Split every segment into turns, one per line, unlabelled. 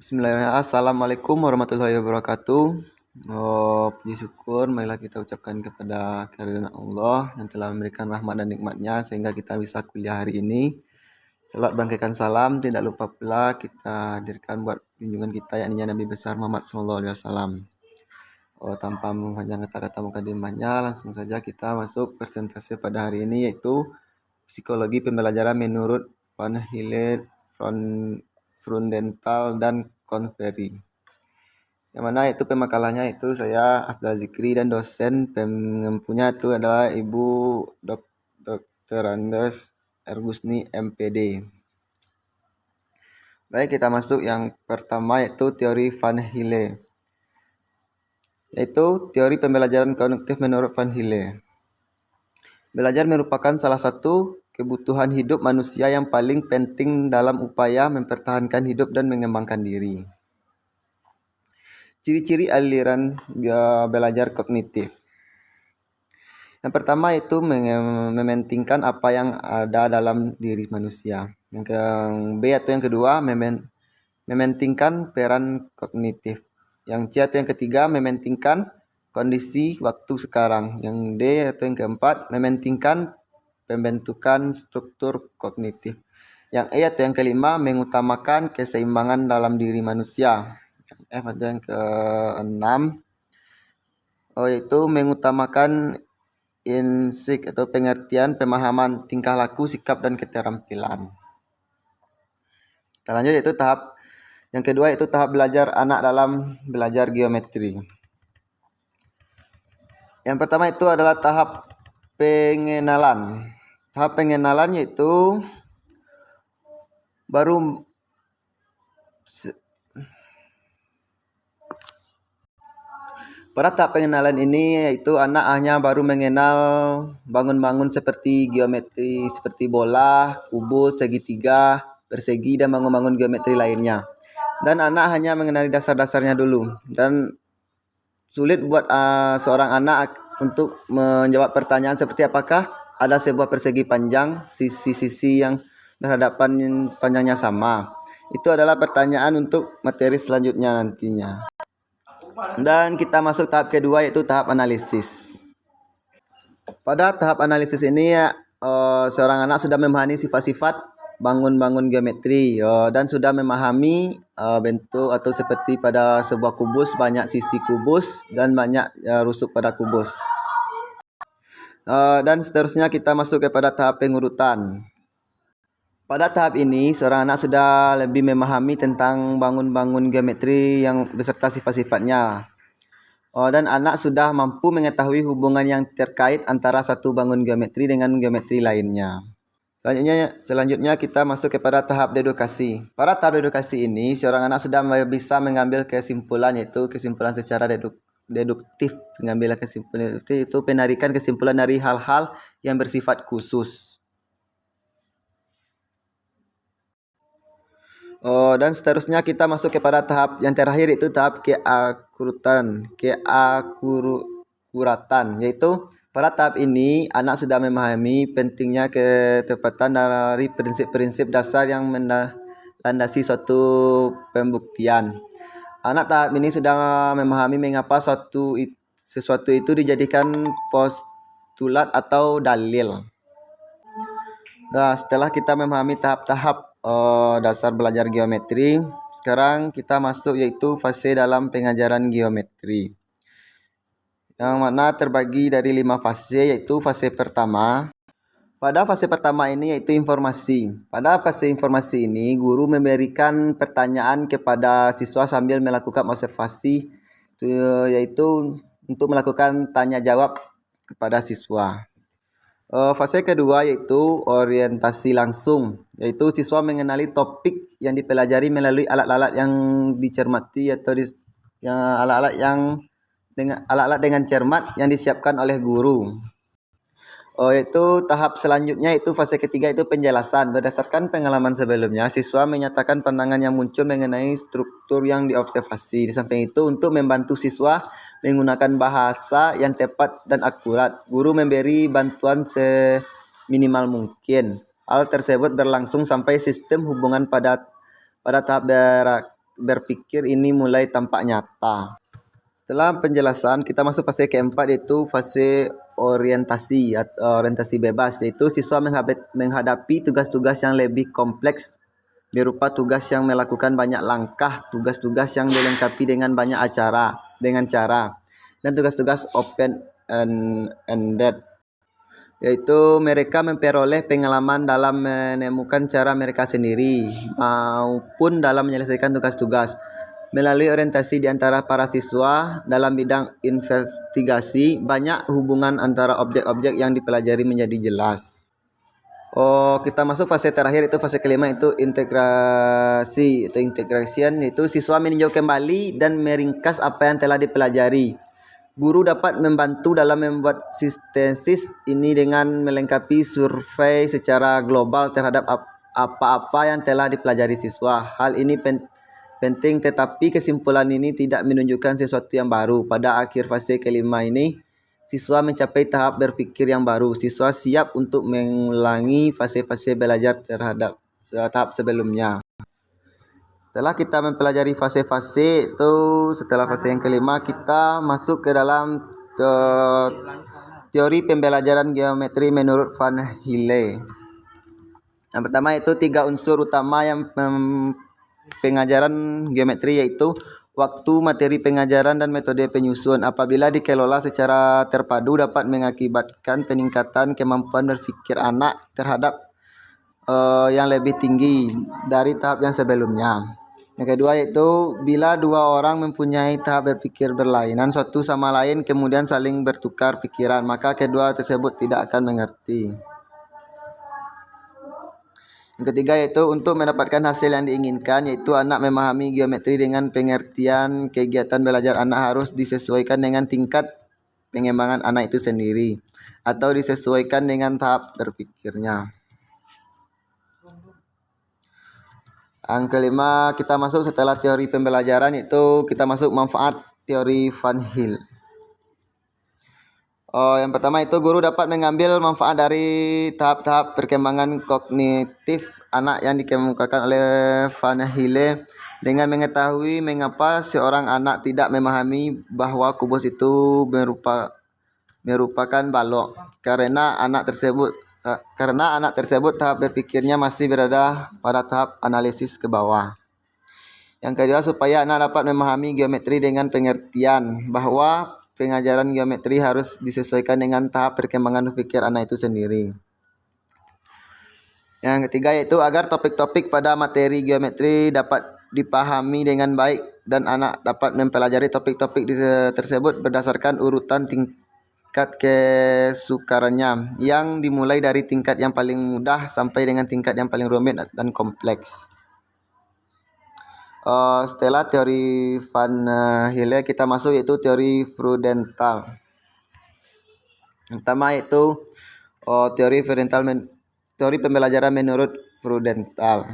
Bismillahirrahmanirrahim. Assalamualaikum warahmatullahi wabarakatuh. Puji syukur marilah kita ucapkan kepada kehadiran Allah yang telah memberikan rahmat dan nikmatnya sehingga kita bisa kuliah hari ini. Salat bangkaikan salam, tidak lupa pula kita hadirkan buat junjungan kita yakni Nabi besar Muhammad SAW. Tanpa memanjang kata-kata mukadimahnya, langsung saja kita masuk presentasi pada hari ini yaitu psikologi pembelajaran menurut Van Hille, Frundenthal dan Convery. Yang mana itu pemakalahnya itu saya Afdal Zikri dan dosen pengempunya itu adalah Ibu Dr. Andes Ergusni MPD. Baik, kita masuk yang pertama yaitu teori Van Hille. Yaitu teori pembelajaran kognitif menurut Van Hille. Belajar merupakan salah satu kebutuhan hidup manusia yang paling penting dalam upaya mempertahankan hidup dan mengembangkan diri. Ciri-ciri aliran belajar kognitif. Yang pertama itu mementingkan apa yang ada dalam diri manusia. Yang B atau yang kedua mementingkan peran kognitif. Yang C atau yang ketiga mementingkan kondisi waktu sekarang. Yang D atau yang keempat mementingkan pembentukan struktur kognitif. Yang E atau yang kelima mengutamakan keseimbangan dalam diri manusia. Yang F atau yang keenam yaitu mengutamakan insik atau pengertian, pemahaman, tingkah laku, sikap, dan keterampilan. Kita lanjut yaitu tahap yang kedua yaitu tahap belajar anak dalam belajar geometri. Yang pertama itu adalah tahap pengenalan. Tahap pengenalan yaitu pada tahap pengenalan ini yaitu anak hanya baru mengenal bangun-bangun seperti geometri seperti bola, kubus, segitiga, persegi, dan bangun-bangun geometri lainnya. Dan anak hanya mengenali dasar-dasarnya dulu. Dan sulit buat seorang anak untuk menjawab pertanyaan seperti apakah ada sebuah persegi panjang, sisi-sisi yang berhadapan panjangnya sama. Itu adalah pertanyaan untuk materi selanjutnya nantinya. Dan kita masuk tahap kedua yaitu tahap analisis. Pada tahap analisis ini seorang anak sudah memahami sifat-sifat bangun-bangun geometri dan sudah memahami bentuk atau seperti pada sebuah kubus banyak sisi kubus dan banyak rusuk pada kubus. Dan seterusnya kita masuk kepada tahap pengurutan. Pada tahap ini, seorang anak sudah lebih memahami tentang bangun-bangun geometri yang beserta sifat-sifatnya. Dan anak sudah mampu mengetahui hubungan yang terkait antara satu bangun geometri dengan geometri lainnya. Selanjutnya kita masuk kepada tahap dedukasi. Pada tahap dedukasi ini, seorang anak sudah bisa mengambil kesimpulan, yaitu kesimpulan secara deduktif. Pengambilan kesimpulan itu penarikan kesimpulan dari hal-hal yang bersifat khusus. Dan seterusnya kita masuk kepada tahap yang terakhir yaitu tahap keakuratan, yaitu pada tahap ini anak sudah memahami pentingnya ketepatan dari prinsip-prinsip dasar yang melandasi suatu pembuktian. Anak tahap ini sudah memahami mengapa sesuatu itu dijadikan postulat atau dalil. Nah, setelah kita memahami tahap-tahap dasar belajar geometri, sekarang kita masuk yaitu fase dalam pengajaran geometri. Yang mana terbagi dari 5 fase, yaitu fase pertama. Pada fase pertama ini yaitu informasi. Pada fase informasi ini, guru memberikan pertanyaan kepada siswa sambil melakukan observasi, yaitu untuk melakukan tanya jawab kepada siswa. Fase kedua yaitu orientasi langsung, yaitu siswa mengenali topik yang dipelajari melalui alat-alat yang dicermati atau alat-alat dengan cermat yang disiapkan oleh guru. Yaitu tahap selanjutnya itu fase ketiga itu penjelasan. Berdasarkan pengalaman sebelumnya, siswa menyatakan pandangan yang muncul mengenai struktur yang diobservasi. Di samping itu, untuk membantu siswa menggunakan bahasa yang tepat dan akurat, guru memberi bantuan seminimal mungkin. Hal tersebut berlangsung sampai sistem hubungan pada tahap berpikir ini mulai tampak nyata. Setelah penjelasan, kita masuk fase keempat, yaitu fase orientasi atau orientasi bebas, yaitu siswa menghadapi tugas-tugas yang lebih kompleks berupa tugas yang melakukan banyak langkah, tugas-tugas yang dilengkapi dengan banyak cara, dan tugas-tugas open-ended, yaitu mereka memperoleh pengalaman dalam menemukan cara mereka sendiri maupun dalam menyelesaikan tugas-tugas. Melalui orientasi di antara para siswa dalam bidang investigasi, banyak hubungan antara objek-objek yang dipelajari menjadi jelas. Kita masuk fase terakhir, itu fase kelima, itu integrasi atau integration, yaitu siswa meninjau kembali dan meringkas apa yang telah dipelajari. Guru dapat membantu dalam membuat sintesis ini dengan melengkapi survei secara global terhadap apa-apa yang telah dipelajari siswa. Hal ini penting, tetapi kesimpulan ini tidak menunjukkan sesuatu yang baru. Pada akhir fase kelima ini, siswa mencapai tahap berpikir yang baru. Siswa siap untuk mengulangi fase-fase belajar terhadap tahap sebelumnya. Setelah kita mempelajari fase-fase itu, setelah fase yang kelima, kita masuk ke dalam teori pembelajaran geometri menurut Van Hille. Yang pertama itu 3 unsur utama yang pengajaran geometri, yaitu waktu, materi pengajaran, dan metode penyusun. Apabila dikelola secara terpadu, dapat mengakibatkan peningkatan kemampuan berpikir anak terhadap yang lebih tinggi dari tahap yang sebelumnya. Yang kedua yaitu bila dua orang mempunyai tahap berpikir berlainan satu sama lain kemudian saling bertukar pikiran, maka kedua tersebut tidak akan mengerti. Yang ketiga yaitu untuk mendapatkan hasil yang diinginkan, yaitu anak memahami geometri dengan pengertian kegiatan belajar anak harus disesuaikan dengan tingkat pengembangan anak itu sendiri atau disesuaikan dengan tahap berpikirnya. Yang kelima kita masuk setelah teori pembelajaran, yaitu kita masuk manfaat teori Van Hille. Yang pertama itu guru dapat mengambil manfaat dari tahap-tahap perkembangan kognitif anak yang dikemukakan oleh Van Hille dengan mengetahui mengapa seorang anak tidak memahami bahwa kubus itu merupakan balok karena anak tersebut tahap berpikirnya masih berada pada tahap analisis ke bawah. Yang kedua, supaya anak dapat memahami geometri dengan pengertian bahwa pengajaran geometri harus disesuaikan dengan tahap perkembangan berpikir anak itu sendiri. Yang ketiga yaitu agar topik-topik pada materi geometri dapat dipahami dengan baik dan anak dapat mempelajari topik-topik tersebut berdasarkan urutan tingkat kesukarannya yang dimulai dari tingkat yang paling mudah sampai dengan tingkat yang paling rumit dan kompleks. Setelah teori Van Hille kita masuk yaitu teori Freudenthal. Yang pertama yaitu teori pembelajaran menurut Freudenthal.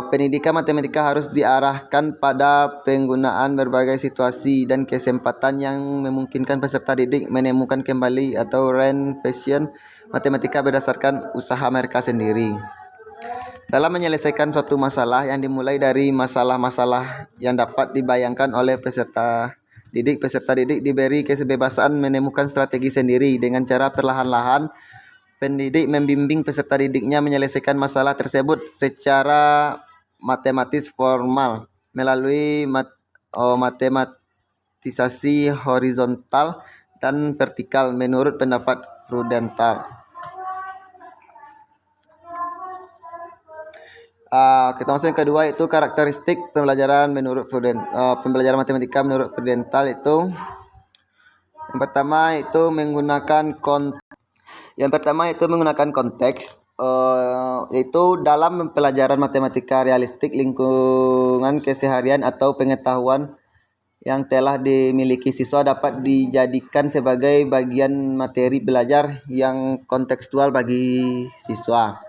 Pendidikan matematika harus diarahkan pada penggunaan berbagai situasi dan kesempatan yang memungkinkan peserta didik menemukan kembali atau reinvention matematika berdasarkan usaha mereka sendiri. Dalam menyelesaikan suatu masalah yang dimulai dari masalah-masalah yang dapat dibayangkan oleh peserta didik diberi kebebasan menemukan strategi sendiri. Dengan cara perlahan-lahan, pendidik membimbing peserta didiknya menyelesaikan masalah tersebut secara matematis formal melalui matematisasi horizontal dan vertikal menurut pendapat Freudenthal. Kita masuk yang kedua yaitu karakteristik pembelajaran pembelajaran matematika menurut Freudenthal itu yang pertama itu menggunakan konteks, yaitu dalam pembelajaran matematika realistik lingkungan keseharian atau pengetahuan yang telah dimiliki siswa dapat dijadikan sebagai bagian materi belajar yang kontekstual bagi siswa.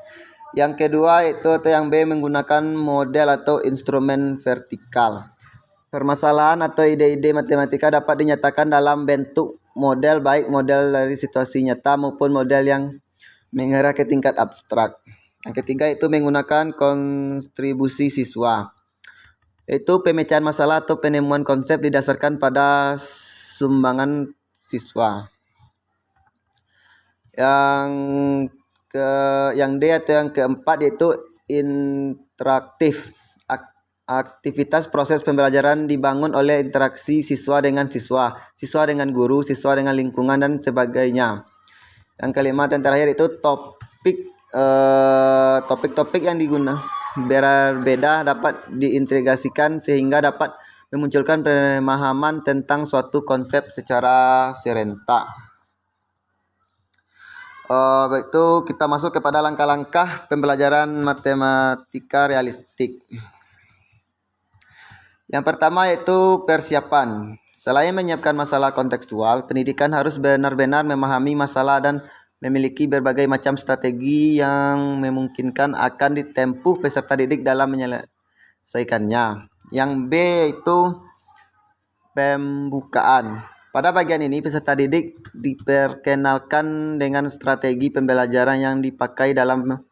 Yang kedua itu atau yang B menggunakan model atau instrumen vertikal. Permasalahan atau ide-ide matematika dapat dinyatakan dalam bentuk model, baik model dari situasi nyata maupun model yang mengarah ke tingkat abstrak. Yang ketiga itu menggunakan kontribusi siswa. Itu pemecahan masalah atau penemuan konsep didasarkan pada sumbangan siswa. Yang D atau yang keempat yaitu interaktif. Aktivitas proses pembelajaran dibangun oleh interaksi siswa dengan siswa, siswa dengan guru, siswa dengan lingkungan dan sebagainya. Yang kelima dan terakhir itu topik-topik yang digunakan berbeda dapat diintegrasikan sehingga dapat memunculkan pemahaman tentang suatu konsep secara serentak. Itu kita masuk kepada langkah-langkah pembelajaran matematika realistik. Yang pertama yaitu persiapan. Selain menyiapkan masalah kontekstual, pendidikan harus benar-benar memahami masalah dan memiliki berbagai macam strategi yang memungkinkan akan ditempuh peserta didik dalam menyelesaikannya. Yang B itu pembukaan. Pada bagian ini, peserta didik diperkenalkan dengan strategi pembelajaran yang dipakai dalam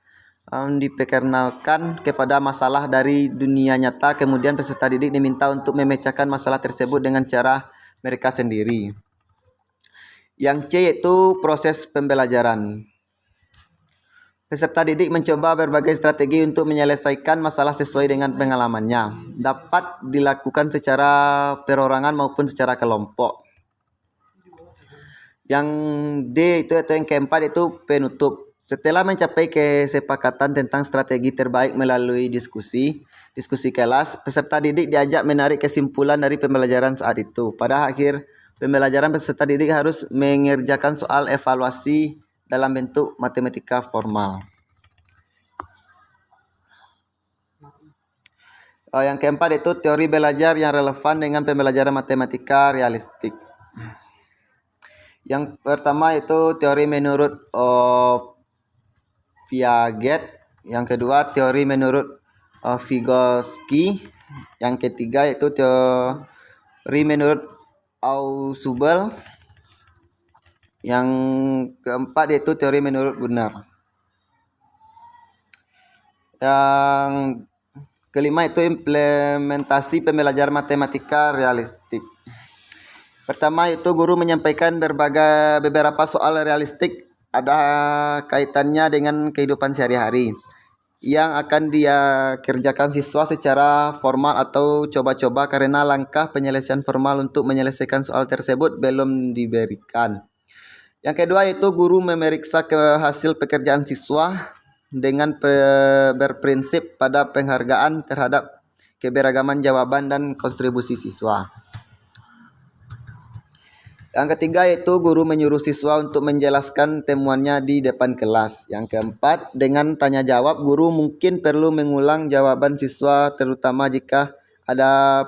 diperkenalkan kepada masalah dari dunia nyata. Kemudian peserta didik diminta untuk memecahkan masalah tersebut dengan cara mereka sendiri. Yang C yaitu proses pembelajaran. Peserta didik mencoba berbagai strategi untuk menyelesaikan masalah sesuai dengan pengalamannya. Dapat dilakukan secara perorangan maupun secara kelompok. Yang D itu atau yang keempat itu penutup. Setelah mencapai kesepakatan tentang strategi terbaik melalui diskusi kelas, peserta didik diajak menarik kesimpulan dari pembelajaran saat itu. Pada akhir pembelajaran, peserta didik harus mengerjakan soal evaluasi dalam bentuk matematika formal. Yang keempat itu teori belajar yang relevan dengan pembelajaran matematika realistik. Yang pertama itu teori menurut Piaget, yang kedua teori menurut Vygotsky, yang ketiga yaitu teori menurut Ausubel, yang keempat yaitu teori menurut Gunnar. Yang kelima itu implementasi pembelajaran matematika realistik. Pertama itu guru menyampaikan beberapa soal realistik ada kaitannya dengan kehidupan sehari-hari yang akan dia kerjakan siswa secara formal atau coba-coba karena langkah penyelesaian formal untuk menyelesaikan soal tersebut belum diberikan. Yang kedua itu guru memeriksa hasil pekerjaan siswa dengan berprinsip pada penghargaan terhadap keberagaman jawaban dan kontribusi siswa. Yang ketiga yaitu guru menyuruh siswa untuk menjelaskan temuannya di depan kelas. Yang keempat, dengan tanya jawab, guru mungkin perlu mengulang jawaban siswa terutama jika ada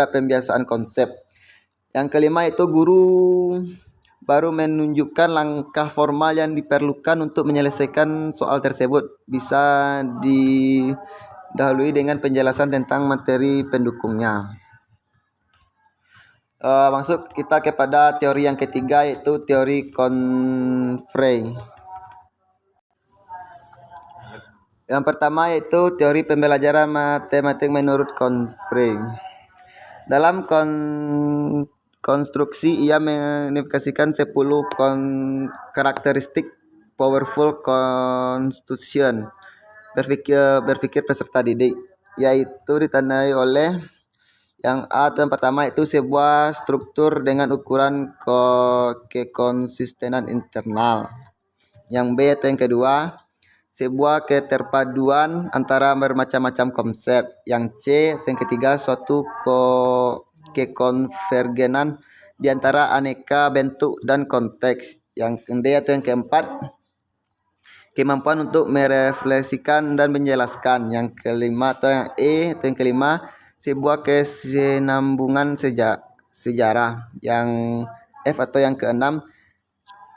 pembiasaan konsep. Yang kelima itu guru baru menunjukkan langkah formal yang diperlukan untuk menyelesaikan soal tersebut. Bisa didahului dengan penjelasan tentang materi pendukungnya. Masuk kita kepada teori yang ketiga yaitu teori Confrey. Yang pertama yaitu teori pembelajaran matematik menurut Confrey. Dalam konstruksi ia mengidentifikasikan 10 karakteristik powerful constitution berpikir peserta didik, yaitu ditandai oleh yang A atau yang pertama itu sebuah struktur dengan ukuran kekonsistenan internal. Yang B atau yang kedua sebuah keterpaduan antara bermacam-macam konsep. Yang C atau yang ketiga suatu kekonvergenan di antara aneka bentuk dan konteks. Yang D atau yang keempat kemampuan untuk merefleksikan dan menjelaskan. Yang kelima atau yang E atau yang kelima sebuah kesinambungan sejarah. Yang F atau yang keenam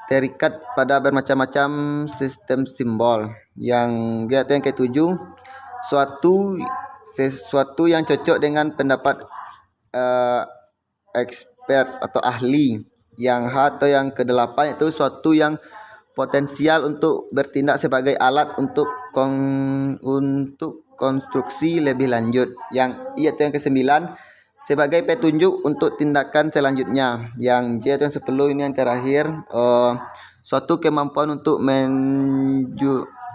terikat pada bermacam-macam sistem simbol. Yang G atau yang ketujuh sesuatu yang cocok dengan pendapat expert atau ahli. Yang H atau yang kedelapan itu suatu yang potensial untuk bertindak sebagai alat untuk konstruksi lebih lanjut. Yang ke-9 sebagai petunjuk untuk tindakan selanjutnya. Yang J atau yang 10 ini yang terakhir, suatu kemampuan untuk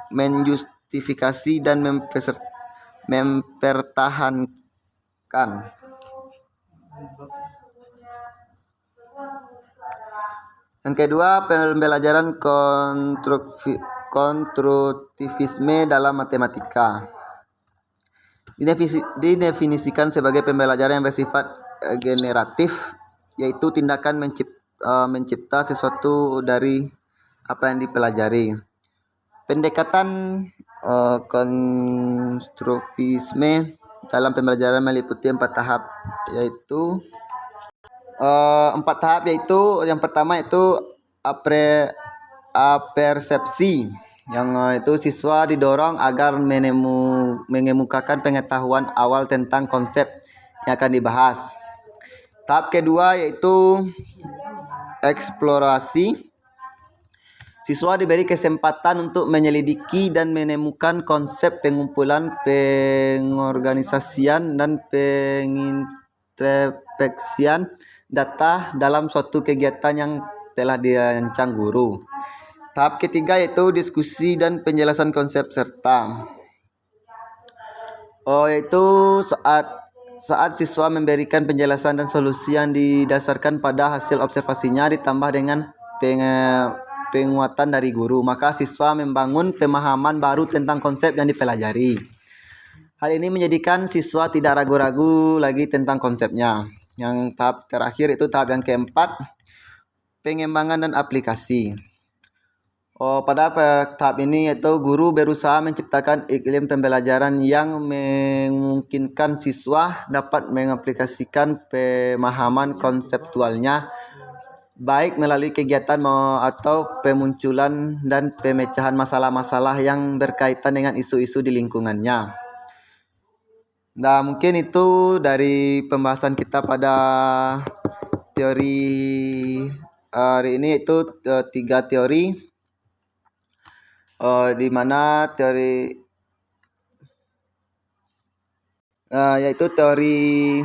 menjustifikasi dan mempertahankan. Yang kedua, pembelajaran konstruktivisme dalam matematika. Didefinisikan sebagai pembelajaran yang bersifat generatif, yaitu tindakan mencipta sesuatu dari apa yang dipelajari. Pendekatan konstruktivisme dalam pembelajaran meliputi 4 tahap, yaitu yang pertama itu apersepsi, yang itu siswa didorong agar mengemukakan pengetahuan awal tentang konsep yang akan dibahas. Tahap kedua yaitu eksplorasi. Siswa diberi kesempatan untuk menyelidiki dan menemukan konsep pengumpulan, pengorganisasian, dan pengintrospeksian data dalam suatu kegiatan yang telah dirancang guru. Tahap ketiga yaitu diskusi dan penjelasan konsep serta. Yaitu saat siswa memberikan penjelasan dan solusi yang didasarkan pada hasil observasinya ditambah dengan penguatan dari guru, maka siswa membangun pemahaman baru tentang konsep yang dipelajari. Hal ini menjadikan siswa tidak ragu-ragu lagi tentang konsepnya. Yang tahap terakhir itu tahap yang keempat, pengembangan dan aplikasi. Pada tahap ini yaitu guru berusaha menciptakan iklim pembelajaran yang memungkinkan siswa dapat mengaplikasikan pemahaman konseptualnya, baik melalui kegiatan atau pemunculan dan pemecahan masalah-masalah yang berkaitan dengan isu-isu di lingkungannya. Nah, mungkin itu dari pembahasan kita pada teori hari ini, itu 3 teori, di mana teori yaitu teori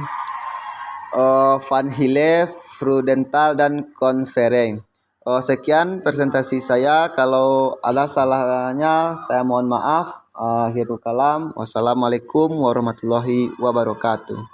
Van Hille, Freudenthal, dan Conferring. Sekian presentasi saya. Kalau ada salahnya saya mohon maaf. Akhirul kalam. Wassalamualaikum warahmatullahi wabarakatuh.